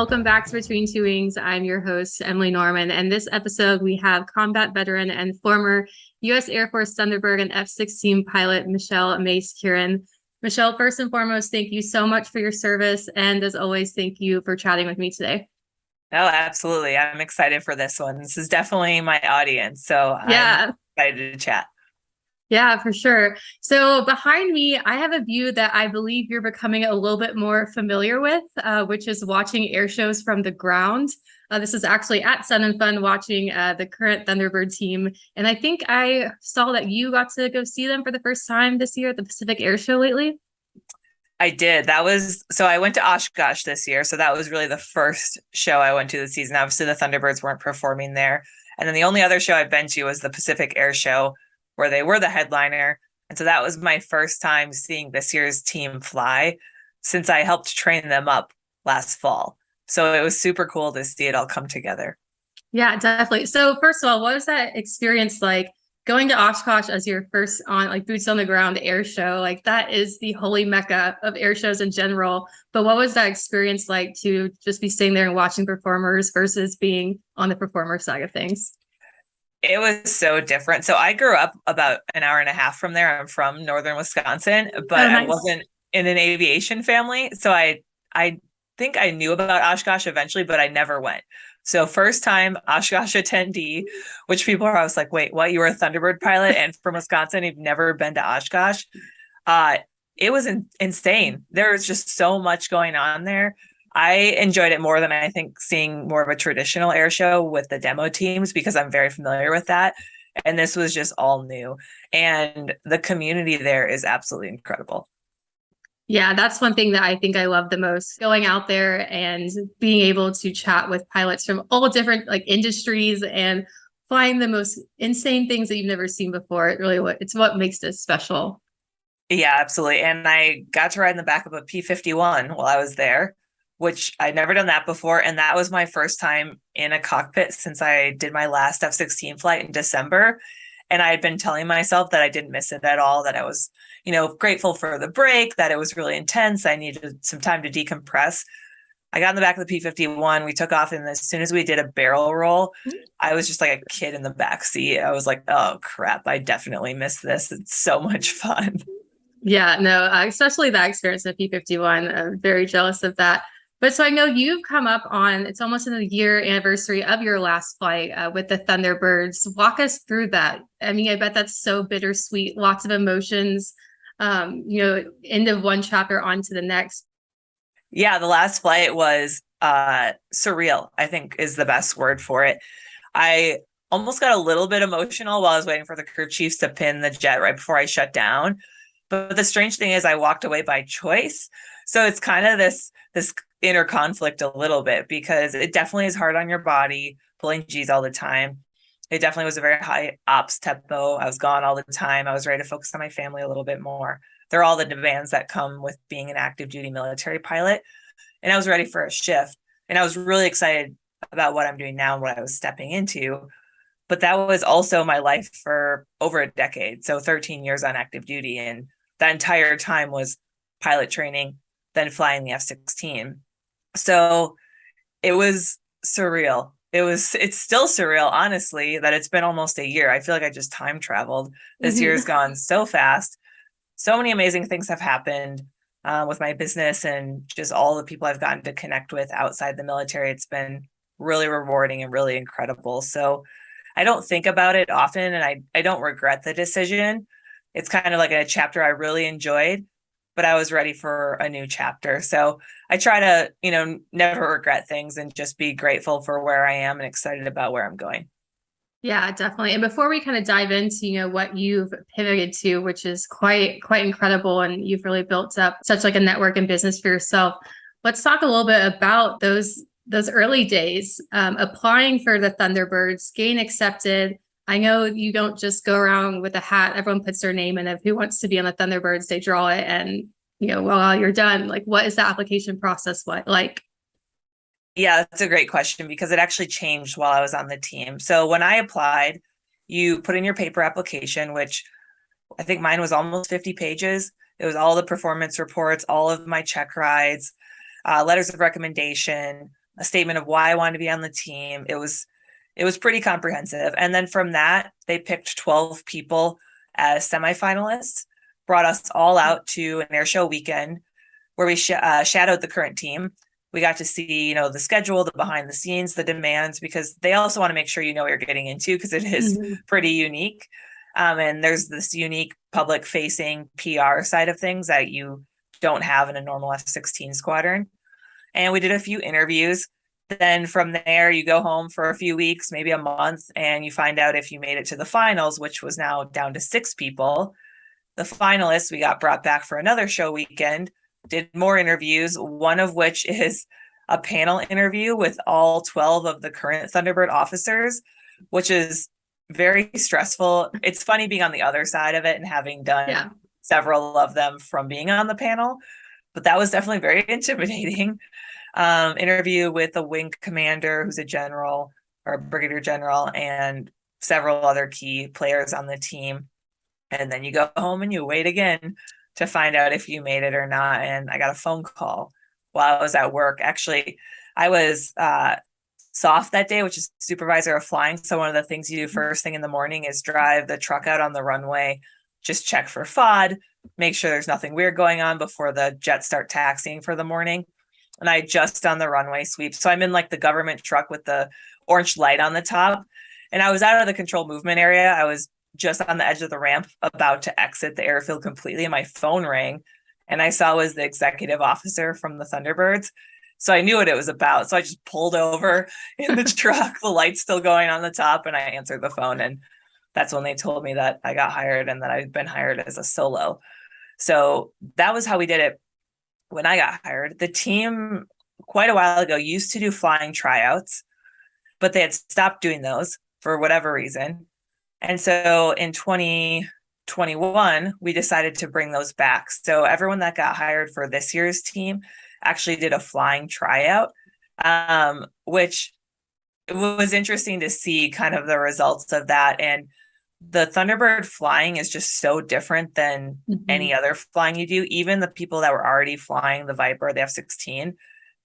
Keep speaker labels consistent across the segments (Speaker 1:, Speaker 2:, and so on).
Speaker 1: Welcome back to Between Two Wings. I'm your host, Emily Norman. And this episode, we have combat veteran and former U.S. Air Force Thunderbird and F-16 pilot, Michelle MACE Curran. Michelle, first and foremost, thank you so much for your service. And as always, thank you for chatting with me today.
Speaker 2: Oh, absolutely. I'm excited for this one. This is definitely my audience. So I'm excited to chat.
Speaker 1: Yeah, for sure. So behind me, I have a view that I believe you're becoming a little bit more familiar with, which is watching air shows from the ground. This is actually at Sun and Fun watching the current Thunderbird team. And I think I saw that you got to go see them for the first time this year at the Pacific Air Show lately.
Speaker 2: I did. So I went to Oshkosh this year. So that was really the first show I went to this season. Obviously, the Thunderbirds weren't performing there. And then the only other show I've been to was the Pacific Air Show, where they were the headliner. And so that was my first time seeing this year's team fly since I helped train them up last fall. So it was super cool to see it all come together.
Speaker 1: Yeah, definitely. So first of all, what was that experience like going to Oshkosh as your first boots on the ground air show? Like that is the holy mecca of air shows in general. But what was that experience like to just be sitting there and watching performers versus being on the performer side of things?
Speaker 2: It was so different. So I grew up about an hour and a half from there. I'm from northern Wisconsin, but
Speaker 1: nice.
Speaker 2: I wasn't in an aviation family. So I think I knew about Oshkosh eventually, but I never went. So first time Oshkosh attendee, which people are always like, wait, what? You were a Thunderbird pilot and from Wisconsin, you've never been to Oshkosh? It was insane. There was just so much going on there. I enjoyed it more than I think seeing more of a traditional air show with the demo teams because I'm very familiar with that. And this was just all new. And the community there is absolutely incredible.
Speaker 1: Yeah, that's one thing that I think I love the most, going out there and being able to chat with pilots from all different industries and flying the most insane things that you've never seen before. It's what makes this special.
Speaker 2: Yeah, absolutely. And I got to ride in the back of a P-51 while I was there, which I'd never done that before. And that was my first time in a cockpit since I did my last F-16 flight in December. And I had been telling myself that I didn't miss it at all, that I was, grateful for the break, that it was really intense. I needed some time to decompress. I got in the back of the P-51. We took off, and as soon as we did a barrel roll, I was just like a kid in the back seat. I was like, oh, crap, I definitely missed this. It's so much fun.
Speaker 1: Yeah, no, especially that experience in the P-51. I'm very jealous of that. But so I know you've come up on, it's almost in the year anniversary of your last flight with the Thunderbirds. Walk us through that. I mean, I bet that's so bittersweet, lots of emotions, end of one chapter on to the next.
Speaker 2: Yeah, the last flight was surreal, I think is the best word for it. I almost got a little bit emotional while I was waiting for the crew chiefs to pin the jet right before I shut down. But the strange thing is I walked away by choice. So it's kind of this inner conflict a little bit because it definitely is hard on your body, pulling G's all the time. It definitely was a very high ops tempo. I was gone all the time. I was ready to focus on my family a little bit more. They're all the demands that come with being an active duty military pilot. And I was ready for a shift. And I was really excited about what I'm doing now and what I was stepping into. But that was also my life for over a decade. So 13 years on active duty. And that entire time was pilot training, then flying the F-16. So it was surreal. It's still surreal, honestly, that it's been almost a year. I feel like I just time traveled. This year's gone so fast. So many amazing things have happened with my business and just all the people I've gotten to connect with outside the military. It's been really rewarding and really incredible. So I don't think about it often, and I don't regret the decision. It's kind of like a chapter I really enjoyed, but I was ready for a new chapter. So I try to, never regret things and just be grateful for where I am and excited about where I'm going.
Speaker 1: Yeah, definitely. And before we kind of dive into, what you've pivoted to, which is quite incredible, and you've really built up such like a network and business for yourself. Let's talk a little bit about those early days, applying for the Thunderbirds, getting accepted. I know you don't just go around with a hat. Everyone puts their name in it. Who wants to be on the Thunderbirds? They draw it, and while you're done, like, what is the application process like?
Speaker 2: Yeah, that's a great question because it actually changed while I was on the team. So when I applied, you put in your paper application, which I think mine was almost 50 pages. It was all the performance reports, all of my check rides, letters of recommendation, a statement of why I wanted to be on the team. It was pretty comprehensive. And then from that, they picked 12 people as semifinalists, brought us all out to an air show weekend where we shadowed the current team. We got to see, the schedule, the behind the scenes, the demands, because they also want to make sure you know what you're getting into, because it is pretty unique. And there's this unique public facing PR side of things that you don't have in a normal F-16 squadron. And we did a few interviews. Then from there, you go home for a few weeks, maybe a month, and you find out if you made it to the finals, which was now down to 6 people. The finalists, we got brought back for another show weekend, did more interviews, one of which is a panel interview with all 12 of the current Thunderbird officers, which is very stressful. It's funny being on the other side of it and having done several of them from being on the panel, but that was definitely very intimidating. Interview with a wing commander who's a general or a brigadier general and several other key players on the team. And then you go home and you wait again to find out if you made it or not. And I got a phone call while I was at work. Actually, I was soft that day, which is supervisor of flying. So one of the things you do first thing in the morning is drive the truck out on the runway, just check for FOD, make sure there's nothing weird going on before the jets start taxiing for the morning. And I just done the runway sweep. So I'm in like the government truck with the orange light on the top. And I was out of the control movement area. I was just on the edge of the ramp about to exit the airfield completely. And my phone rang and I saw it was the executive officer from the Thunderbirds. So I knew what it was about. So I just pulled over in the truck, the light's still going on the top, and I answered the phone. And that's when they told me that I got hired and that I'd been hired as a solo. So that was how we did it. When I got hired, the team quite a while ago used to do flying tryouts, but they had stopped doing those for whatever reason. And so in 2021, we decided to bring those back. So everyone that got hired for this year's team actually did a flying tryout, which was interesting to see kind of the results of that. And the Thunderbird flying is just so different than any other flying you do. Even the people that were already flying the Viper, the F-16,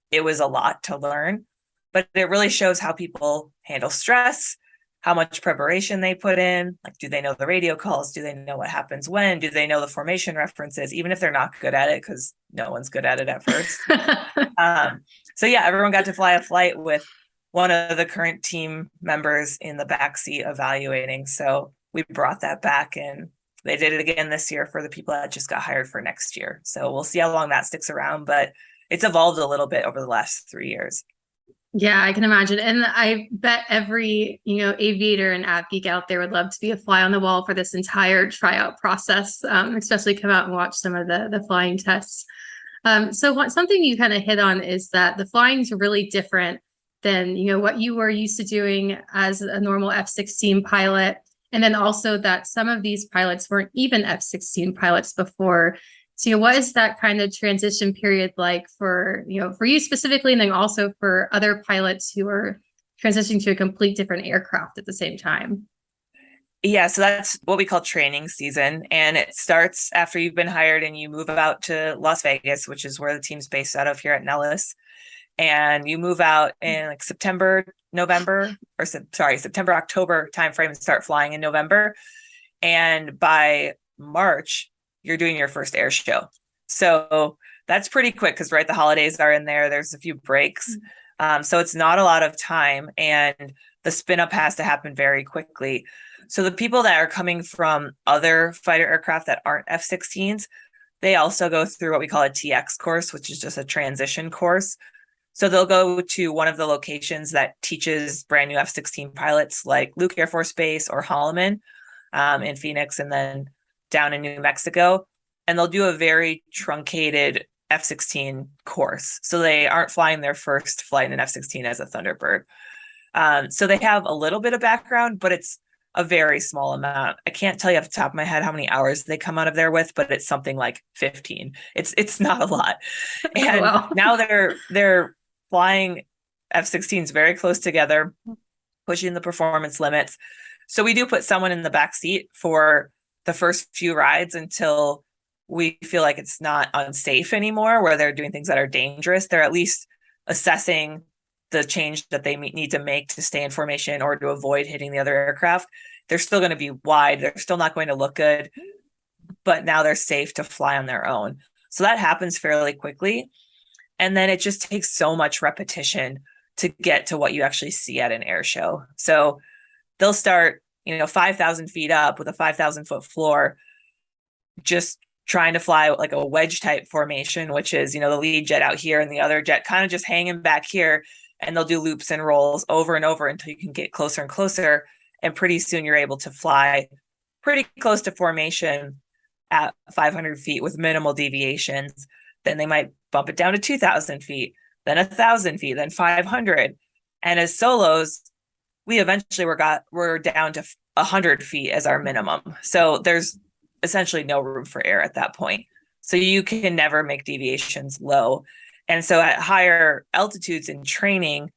Speaker 2: it was a lot to learn, but it really shows how people handle stress, how much preparation they put in. Like, do they know the radio calls? Do they know what happens when? Do they know the formation references, even if they're not good at it? Because no one's good at it at first. So yeah, everyone got to fly a flight with one of the current team members in the backseat evaluating. So we brought that back and they did it again this year for the people that just got hired for next year. So we'll see how long that sticks around, but it's evolved a little bit over the last 3 years.
Speaker 1: Yeah, I can imagine. And I bet every, aviator and av geek out there would love to be a fly on the wall for this entire tryout process, especially come out and watch some of the flying tests. Something you kind of hit on is that the flying is really different than, what you were used to doing as a normal F-16 pilot. And then also that some of these pilots weren't even F-16 pilots before. So, what is that kind of transition period like for you specifically, and then also for other pilots who are transitioning to a complete different aircraft at the same time?
Speaker 2: Yeah, so that's what we call training season. And it starts after you've been hired and you move out to Las Vegas, which is where the team's based out of here at Nellis. And you move out in like September, October timeframe and start flying in November. And by March, you're doing your first air show. So that's pretty quick because the holidays are in there. There's a few breaks. So it's not a lot of time. And the spin up has to happen very quickly. So the people that are coming from other fighter aircraft that aren't F-16s, they also go through what we call a TX course, which is just a transition course. So they'll go to one of the locations that teaches brand new F-16 pilots like Luke Air Force Base or Holloman in Phoenix and then down in New Mexico. And they'll do a very truncated F-16 course. So they aren't flying their first flight in an F-16 as a Thunderbird. So they have a little bit of background, but it's a very small amount. I can't tell you off the top of my head how many hours they come out of there with, but it's something like 15. It's not a lot. And now they're flying F-16s very close together, pushing the performance limits. So we do put someone in the back seat for the first few rides until we feel like it's not unsafe anymore, where they're doing things that are dangerous. They're at least assessing the change that they need to make to stay in formation or to avoid hitting the other aircraft, they're still going to be wide. They're still not going to look good, but now they're safe to fly on their own. So that happens fairly quickly. And then it just takes so much repetition to get to what you actually see at an air show. So they'll start, 5,000 feet up with a 5,000 foot floor, just trying to fly like a wedge type formation, which is, the lead jet out here and the other jet kind of just hanging back here. And they'll do loops and rolls over and over until you can get closer and closer. And pretty soon you're able to fly pretty close to formation at 500 feet with minimal deviations. Then they might bump it down to 2,000 feet, then 1,000 feet, then 500. And as solos, we eventually we're down to 100 feet as our minimum. So there's essentially no room for error at that point. So you can never make deviations low. And so at higher altitudes in training,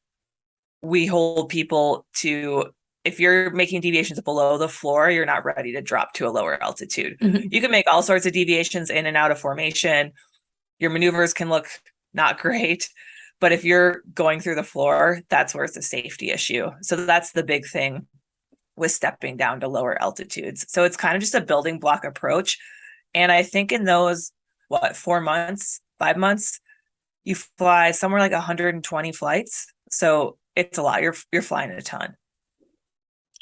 Speaker 2: we hold people to, if you're making deviations below the floor, you're not ready to drop to a lower altitude. Mm-hmm. You can make all sorts of deviations in and out of formation. Your maneuvers can look not great, but if you're going through the floor, that's where it's a safety issue. So that's the big thing with stepping down to lower altitudes. So it's kind of just a building block approach. And I think in those, 4 months, 5 months, you fly somewhere like 120 flights. So it's a lot. You're flying a ton.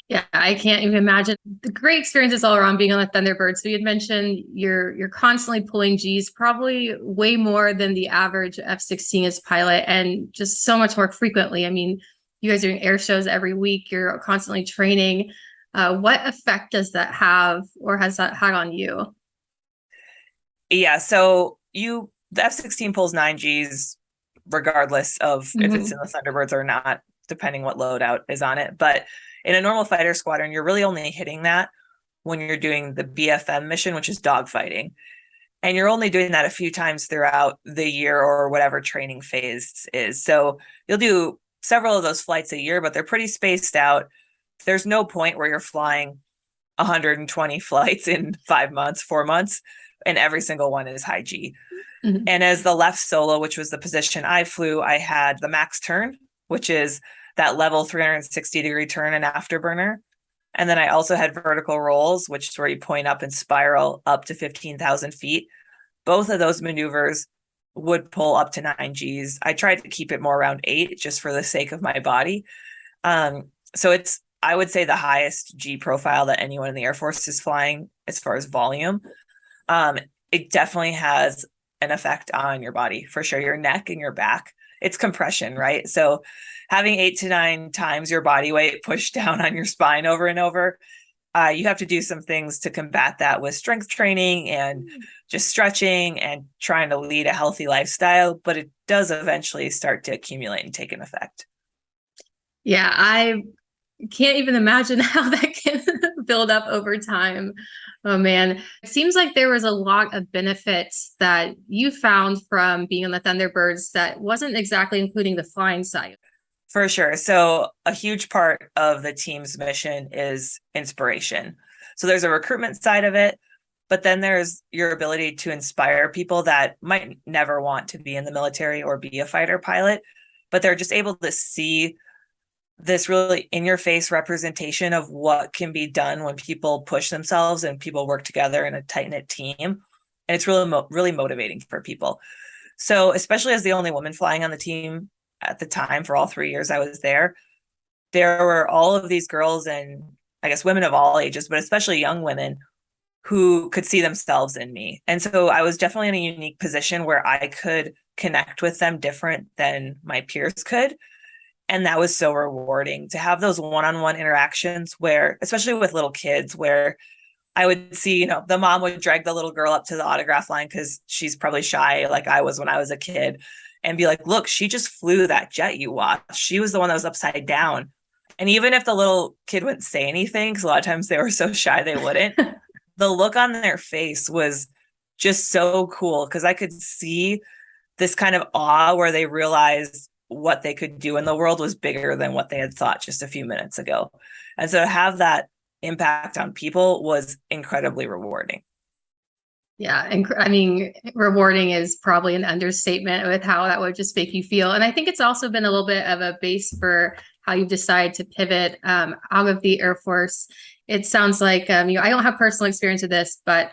Speaker 1: Yeah, I can't even imagine the great experiences all around being on the Thunderbird. So you had mentioned you're constantly pulling G's, probably way more than the average F-16 is pilot, and just so much more frequently. I mean, you guys are doing air shows every week. You're constantly training. What effect does that have, or has that had on you?
Speaker 2: Yeah, so the F-16 pulls 9 Gs regardless of if it's in the Thunderbirds or not, depending what loadout is on it. But in a normal fighter squadron, you're really only hitting that when you're doing the BFM mission, which is dogfighting. And you're only doing that a few times throughout the year or whatever training phase is. So you'll do several of those flights a year, but they're pretty spaced out. There's no point where you're flying 120 flights in 5 months, 4 months, and every single one is high G. Mm-hmm. And as the left solo, which was the position I flew, I had the max turn, which is that level 360-degree turn and afterburner. And then I also had vertical rolls, which is where you point up and spiral up to 15,000 feet. Both of those maneuvers would pull up to 9 Gs. I tried to keep it more around 8 just for the sake of my body. So it's, I would say, the highest G profile that anyone in the Air Force is flying as far as volume. It definitely has an effect on your body, for sure, your neck and your back. It's compression, right? So having 8 to 9 times your body weight pushed down on your spine over and over, you have to do some things to combat that with strength training and just stretching and trying to lead a healthy lifestyle. But it does eventually start to accumulate and take an effect.
Speaker 1: Yeah, I can't even imagine how that can build up over time. Oh, man. It seems like there was a lot of benefits that you found from being on the Thunderbirds that wasn't exactly including the flying side.
Speaker 2: For sure. So a huge part of the team's mission is inspiration. So there's a recruitment side of it, but then there's your ability to inspire people that might never want to be in the military or be a fighter pilot, but they're just able to see this really in-your-face representation of what can be done when people push themselves and people work together in a tight-knit team. And it's really motivating for people. So especially as the only woman flying on the team at the time, for all 3 years I was there were all of these girls, and I guess women of all ages, but especially young women, who could see themselves in me. And so I was definitely in a unique position where I could connect with them different than my peers could. And that was so rewarding to have those one-on-one interactions where, especially with little kids, where I would see, the mom would drag the little girl up to the autograph line because she's probably shy like I was when I was a kid, and be like, look, she just flew that jet you watched. She was the one that was upside down. And even if the little kid wouldn't say anything, because a lot of times they were so shy they wouldn't, the look on their face was just so cool, because I could see this kind of awe where they realized what they could do in the world was bigger than what they had thought just a few minutes ago. And so to have that impact on people was incredibly rewarding.
Speaker 1: Yeah. And I mean, rewarding is probably an understatement with how that would just make you feel. And I think it's also been a little bit of a base for how you decide to pivot out of the Air Force. It sounds like, I don't have personal experience with this, but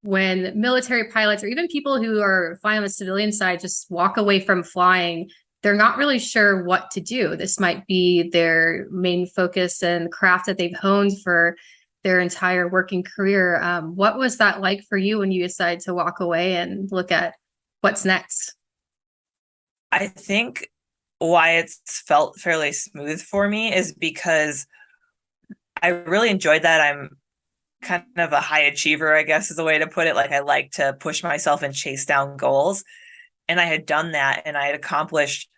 Speaker 1: when military pilots or even people who are flying on the civilian side just walk away from flying, they're not really sure what to do. This might be their main focus and craft that they've honed for their entire working career. What was that like for you when you decided to walk away and look at what's next?
Speaker 2: I think why it's felt fairly smooth for me is because I really enjoyed that. I'm kind of a high achiever, I guess is the way to put it. Like I like to push myself and chase down goals. And I had done that and I had accomplished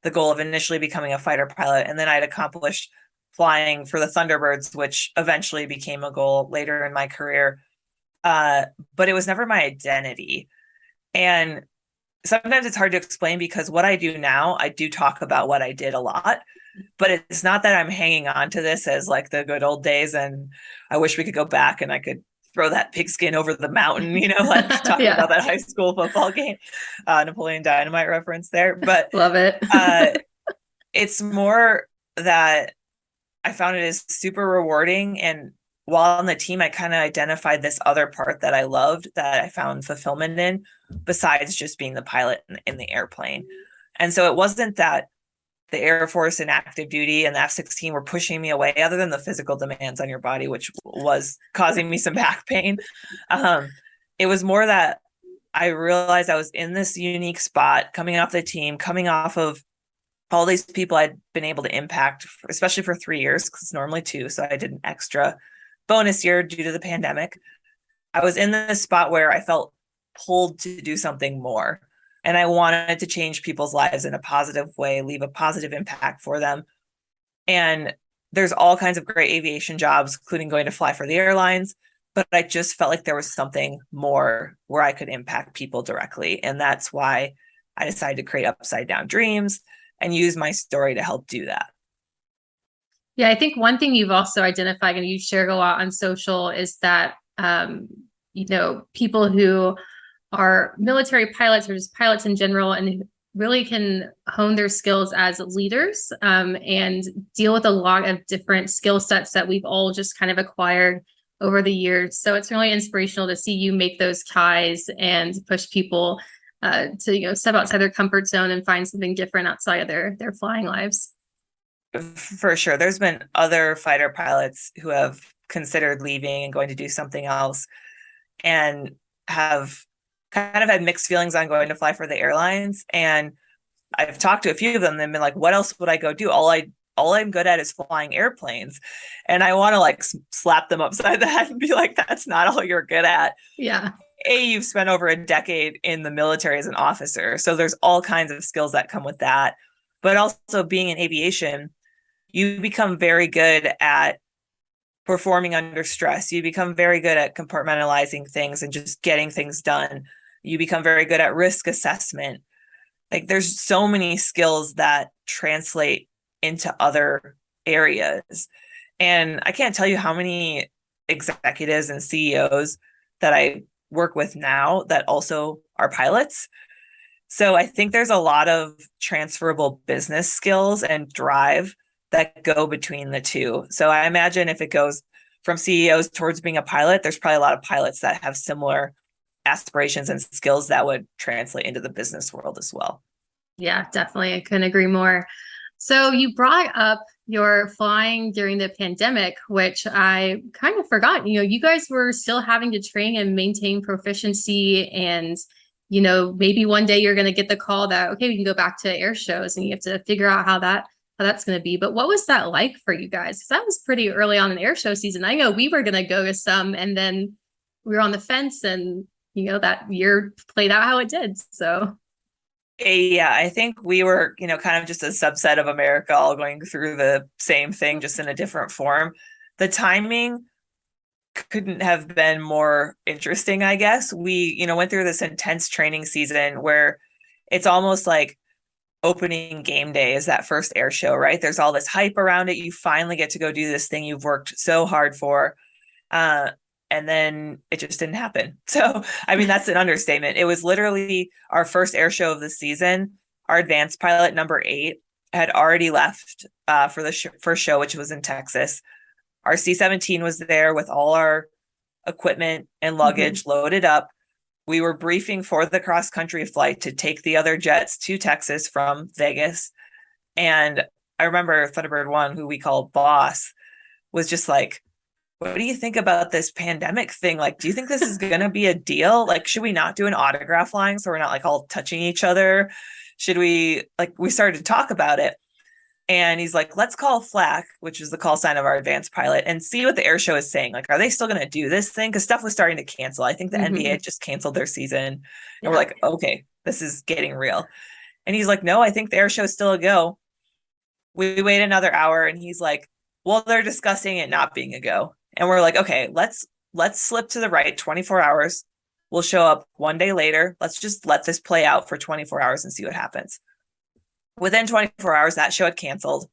Speaker 2: the goal of initially becoming a fighter pilot. And then I had accomplished flying for the Thunderbirds, which eventually became a goal later in my career. But it was never my identity. And sometimes it's hard to explain because what I do now, I do talk about what I did a lot, but it's not that I'm hanging on to this as like the good old days. And I wish we could go back and I could throw that pigskin over the mountain, like talking
Speaker 1: Yeah.
Speaker 2: about that high school football game, Napoleon Dynamite reference there. But
Speaker 1: Love it.
Speaker 2: it's more that I found it is super rewarding. And while on the team, I kind of identified this other part that I loved that I found fulfillment in, besides just being the pilot in the airplane. And so it wasn't that the Air Force and active duty and the F-16 were pushing me away, other than the physical demands on your body, which was causing me some back pain. It was more that I realized I was in this unique spot, coming off the team, coming off of all these people I'd been able to impact, especially for 3 years, because normally 2. So I did an extra bonus year due to the pandemic. I was in this spot where I felt pulled to do something more. And I wanted to change people's lives in a positive way, leave a positive impact for them. And there's all kinds of great aviation jobs, including going to fly for the airlines. But I just felt like there was something more where I could impact people directly. And that's why I decided to create Upside Down Dreams and use my story to help do that.
Speaker 1: Yeah, I think one thing you've also identified and you shared a lot on social is that, people who are military pilots or just pilots in general and really can hone their skills as leaders and deal with a lot of different skill sets that we've all just kind of acquired over the years. So it's really inspirational to see you make those ties and push people to step outside their comfort zone and find something different outside of their flying lives.
Speaker 2: For sure. There's been other fighter pilots who have considered leaving and going to do something else and have kind of had mixed feelings on going to fly for the airlines. And I've talked to a few of them and been like, what else would I go do? All I'm good at is flying airplanes. And I want to like slap them upside the head and be like, that's not all you're good at.
Speaker 1: Yeah.
Speaker 2: You've spent over a decade in the military as an officer. So there's all kinds of skills that come with that. But also being in aviation, you become very good at performing under stress. You become very good at compartmentalizing things and just getting things done. You become very good at risk assessment. Like there's so many skills that translate into other areas. And I can't tell you how many executives and CEOs that I work with now that also are pilots. So I think there's a lot of transferable business skills and drive that go between the two. So I imagine if it goes from CEOs towards being a pilot, there's probably a lot of pilots that have similar aspirations and skills that would translate into the business world as well.
Speaker 1: Yeah, definitely. I couldn't agree more. So you brought up your flying during the pandemic, which I kind of forgot. You guys were still having to train and maintain proficiency and maybe one day you're going to get the call that, okay, we can go back to air shows and you have to figure out how that's going to be. But what was that like for you guys? Because that was pretty early on in air show season. I know we were going to go to some and then we were on the fence and, that year played out how it did. So.
Speaker 2: Yeah, I think we were, kind of just a subset of America all going through the same thing, just in a different form. The timing couldn't have been more interesting, I guess. We, went through this intense training season where it's almost like opening game day is that first air show, right? There's all this hype around it. You finally get to go do this thing you've worked so hard for. and then it just didn't happen. So, I mean, that's an understatement. It was literally our first air show of the season. Our advanced pilot number 8 had already left for the first show, which was in Texas. Our C-17 was there with all our equipment and luggage loaded up. We were briefing for the cross-country flight to take the other jets to Texas from Vegas. And I remember Thunderbird 1, who we call Boss, was just like, what do you think about this pandemic thing? Like, do you think this is going to be a deal? Like, should we not do an autograph flying so we're not like all touching each other? Should we, like, we started to talk about it. And he's like, let's call FLAC, which is the call sign of our advanced pilot, and see what the air show is saying. Like, are they still going to do this thing? Because stuff was starting to cancel. I think the NBA had just canceled their season. And we're like, okay, this is getting real. And he's like, no, I think the air show is still a go. We wait another hour and he's like, well, they're discussing it not being a go. And we're like, okay, let's slip to the right 24 hours. We'll show up one day later. Let's just let this play out for 24 hours and see what happens. Within 24 hours, that show had canceled.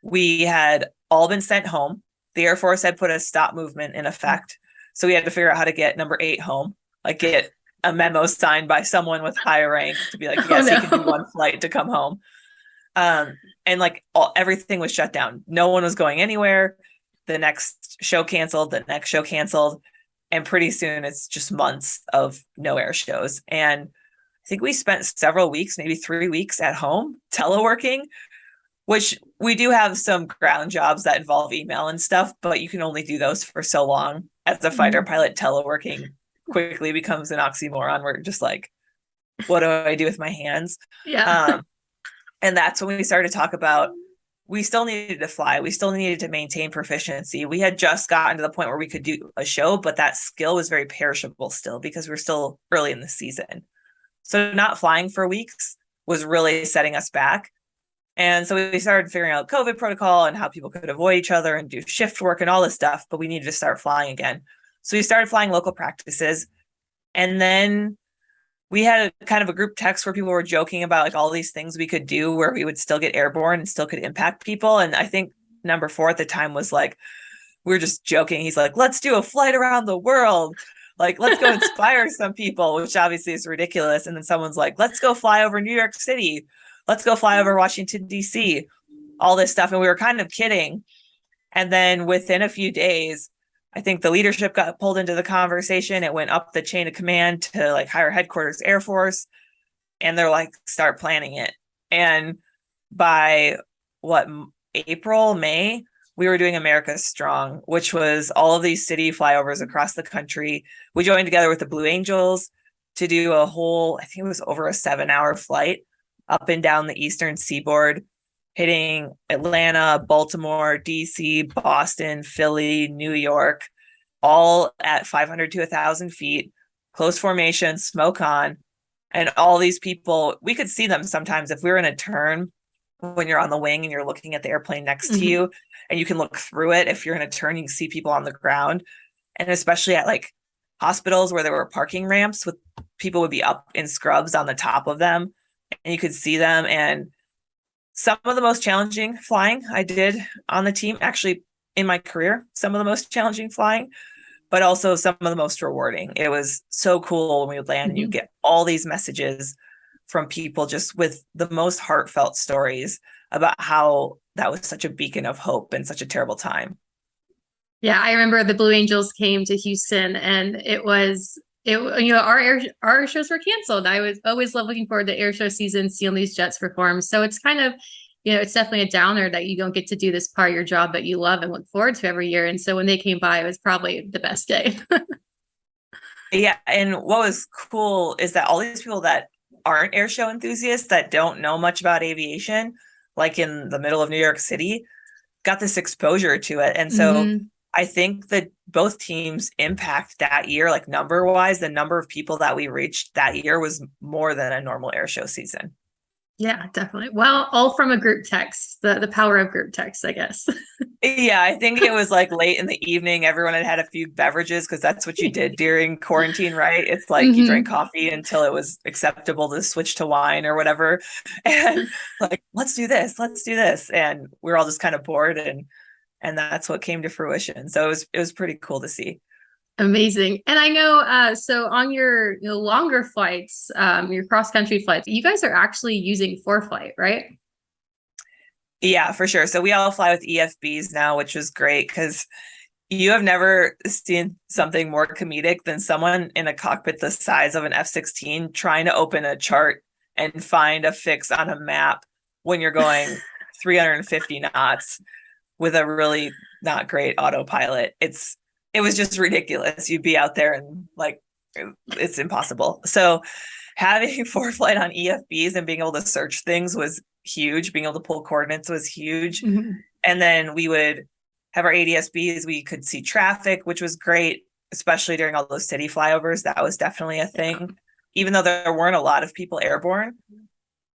Speaker 2: We had all been sent home. The Air Force had put a stop movement in effect. So we had to figure out how to get number 8 home, like get a memo signed by someone with high rank to be like, yes, he can do one flight to come home. And like everything was shut down. No one was going anywhere. The next show canceled, the next show canceled. And pretty soon it's just months of no air shows. And I think we spent several weeks, maybe 3 weeks at home teleworking, which we do have some ground jobs that involve email and stuff, but you can only do those for so long. As a fighter pilot, teleworking quickly becomes an oxymoron. We're just like, what do I do with my hands?
Speaker 1: Yeah.
Speaker 2: And that's when we started to talk about, we still needed to fly. We still needed to maintain proficiency. We had just gotten to the point where we could do a show, but that skill was very perishable still because we're still early in the season. So not flying for weeks was really setting us back. And so we started figuring out COVID protocol and how people could avoid each other and do shift work and all this stuff, but we needed to start flying again. So we started flying local practices. And then we had kind of a group text where people were joking about like all these things we could do where we would still get airborne and still could impact people. And I think number 4 at the time was like, we were just joking. He's like, let's do a flight around the world. Like, let's go inspire some people, which obviously is ridiculous. And then someone's like, let's go fly over New York City. Let's go fly over Washington, D.C., all this stuff. And we were kind of kidding. And then within a few days, I think the leadership got pulled into the conversation. It went up the chain of command to like higher headquarters Air Force. And they're like, start planning it. And by April, May, we were doing America Strong, which was all of these city flyovers across the country. We joined together with the Blue Angels to do a whole, I think it was over a 7-hour flight up and down the eastern seaboard, hitting Atlanta, Baltimore, DC, Boston, Philly, New York, all at 500 to 1,000 feet, close formation, smoke on. And all these people, we could see them sometimes if we were in a turn when you're on the wing and you're looking at the airplane next to you, and you can look through it. If you're in a turn, you can see people on the ground. And especially at like hospitals where there were parking ramps with people would be up in scrubs on the top of them, and you could see them. And some of the most challenging flying I did on the team, actually in my career, some of the most challenging flying, but also some of the most rewarding. It was so cool when we would land and you get all these messages from people just with the most heartfelt stories about how that was such a beacon of hope in such a terrible time.
Speaker 1: Yeah, I remember the Blue Angels came to Houston, and our air shows were canceled. I was always looking forward to air show season, seeing these jets perform. So it's kind of, it's definitely a downer that you don't get to do this part of your job that you love and look forward to every year. And so when they came by, it was probably the best day.
Speaker 2: Yeah. And what was cool is that all these people that aren't air show enthusiasts, that don't know much about aviation, like in the middle of New York City, got this exposure to it. And so I think that both teams' impact that year, like number wise, the number of people that we reached that year was more than a normal air show season.
Speaker 1: Yeah, definitely. Well, all from a group text, the power of group text, I guess.
Speaker 2: Yeah, I think it was like late in the evening. Everyone had a few beverages because that's what you did during quarantine, right? It's like you drank coffee until it was acceptable to switch to wine or whatever. And like, let's do this. And we're all just kind of bored, and that's what came to fruition. So it was pretty cool to see.
Speaker 1: Amazing. And I know, so on your longer flights, your cross country flights, you guys are actually using ForeFlight, right?
Speaker 2: Yeah, for sure. So we all fly with EFBs now, which is great because you have never seen something more comedic than someone in a cockpit the size of an F-16 trying to open a chart and find a fix on a map when you're going 350 knots with a really not great autopilot. It was just ridiculous. You'd be out there and like it's impossible. So having ForeFlight on EFBs and being able to search things was huge. Being able to pull coordinates was huge.
Speaker 1: Mm-hmm.
Speaker 2: And then we would have our ADSBs. We could see traffic, which was great, especially during all those city flyovers. That was definitely a thing. Even though there weren't a lot of people airborne,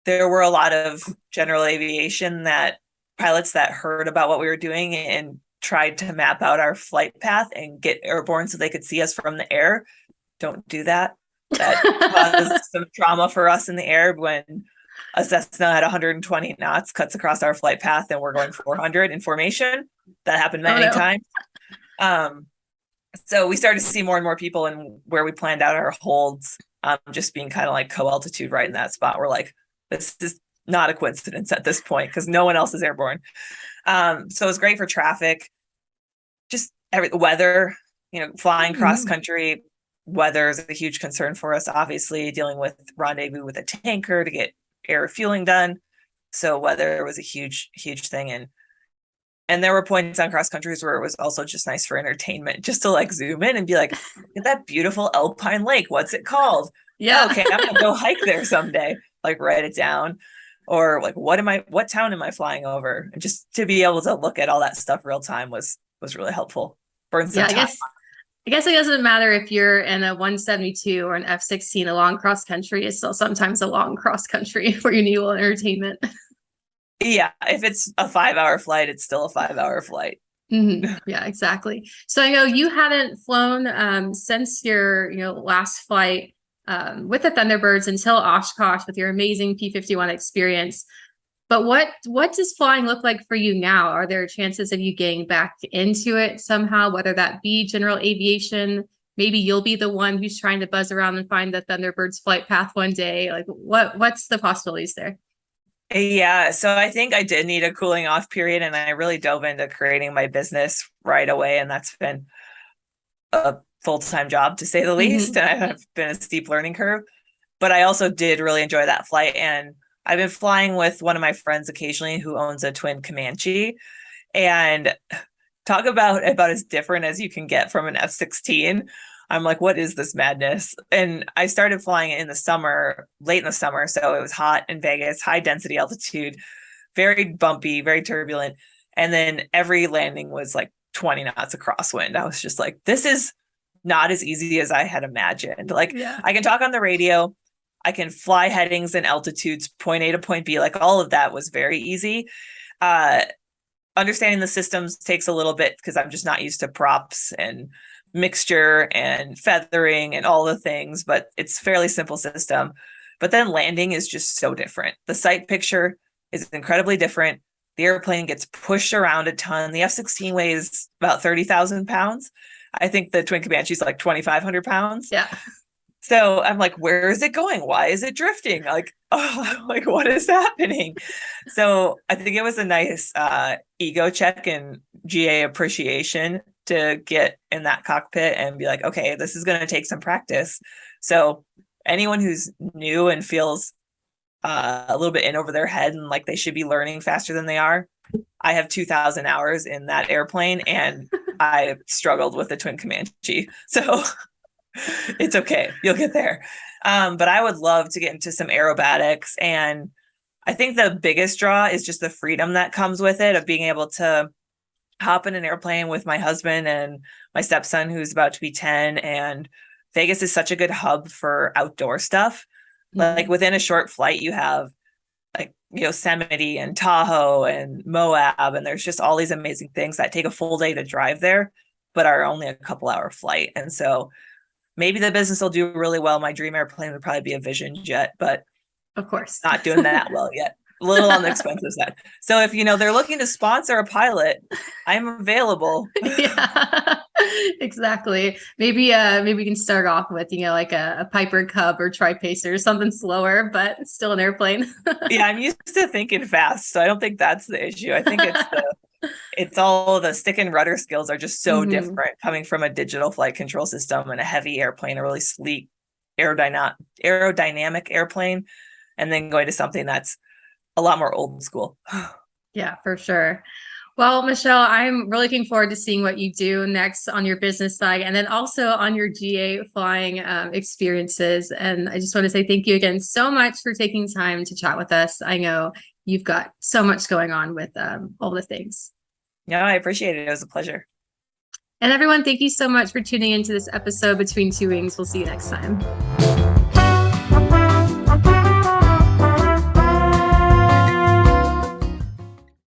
Speaker 2: there were a lot of general aviation that pilots that heard about what we were doing and tried to map out our flight path and get airborne so they could see us from the air. Don't do that. That caused some trauma for us in the air when a Cessna at 120 knots cuts across our flight path and we're going 400 in formation. That happened many times. So we started to see more and more people and where we planned out our holds, just being kind of like co-altitude right in that spot. We're like, this is not a coincidence at this point because no one else is airborne. So it's great for traffic, just weather, flying cross country. Weather is a huge concern for us, obviously, dealing with rendezvous with a tanker to get air refueling done. So weather was a huge, huge thing. And there were points on cross countries where it was also just nice for entertainment, just to like zoom in and be like, look at that beautiful alpine lake. What's it called?
Speaker 1: Yeah.
Speaker 2: Okay, I'm gonna go hike there someday. Like write it down. Or like what town am I flying over? And just to be able to look at all that stuff real time was really helpful. Burn some time.
Speaker 1: I guess it doesn't matter if you're in a 172 or an F-16, a long cross country is still sometimes a long cross country where you need a little entertainment.
Speaker 2: Yeah, if it's a 5-hour flight, it's still a 5-hour flight.
Speaker 1: Mm-hmm. Yeah, exactly. So I know you haven't flown since your last flight with the Thunderbirds until Oshkosh with your amazing P-51 experience. But what does flying look like for you now? Are there chances of you getting back into it somehow, whether that be general aviation? Maybe you'll be the one who's trying to buzz around and find the Thunderbird's flight path one day. Like what's the possibilities there?
Speaker 2: Yeah, so I think I did need a cooling off period and I really dove into creating my business right away. And that's been a full-time job to say the least. And I've been a steep learning curve, but I also did really enjoy that flight. And I've been flying with one of my friends occasionally who owns a twin Comanche, and talk about as different as you can get from an F-16. I'm like, what is this madness? And I started flying it in the summer, late in the summer. So it was hot in Vegas, high density altitude, very bumpy, very turbulent. And then every landing was like 20 knots of crosswind. I was just like, this is not as easy as I had imagined. Like I can talk on the radio. I can fly headings and altitudes, point A to point B. Like all of that was very easy. Understanding the systems takes a little bit because I'm just not used to props and mixture and feathering and all the things, but it's a fairly simple system. But then landing is just so different. The sight picture is incredibly different. The airplane gets pushed around a ton. The F-16 weighs about 30,000 pounds. I think the twin Comanche is like 2,500 pounds.
Speaker 1: Yeah.
Speaker 2: So I'm like, where is it going? Why is it drifting? Like, what is happening? So I think it was a nice ego check and GA appreciation to get in that cockpit and be like, okay, this is going to take some practice. So anyone who's new and feels a little bit in over their head and like they should be learning faster than they are, I have 2,000 hours in that airplane and I struggled with the twin Comanche. So it's okay. You'll get there. But I would love to get into some aerobatics. And I think the biggest draw is just the freedom that comes with it, of being able to hop in an airplane with my husband and my stepson, who's about to be 10. And Vegas is such a good hub for outdoor stuff. Like within a short flight, you have like Yosemite and Tahoe and Moab. And there's just all these amazing things that take a full day to drive there, but are only a couple hour flight. And so maybe the business will do really well. My dream airplane would probably be a Vision jet, but
Speaker 1: of course,
Speaker 2: not doing that well yet. A little on the expensive side. So if they're looking to sponsor a pilot, I'm available.
Speaker 1: Yeah, Exactly. Maybe we can start off with, like a Piper Cub or Tri-Pacer, something slower, but still an airplane.
Speaker 2: Yeah, I'm used to thinking fast, so I don't think that's the issue. I think it's all the stick and rudder skills are just so different coming from a digital flight control system and a heavy airplane, a really sleek aerodynamic airplane, and then going to something that's a lot more old school.
Speaker 1: Yeah, for sure. Well, Michelle, I'm really looking forward to seeing what you do next on your business side and then also on your GA flying experiences. And I just want to say thank you again so much for taking time to chat with us. I know you've got so much going on with all the things.
Speaker 2: Yeah, I appreciate it. It was a pleasure.
Speaker 1: And everyone, thank you so much for tuning into this episode Between Two Wings. We'll see you next time.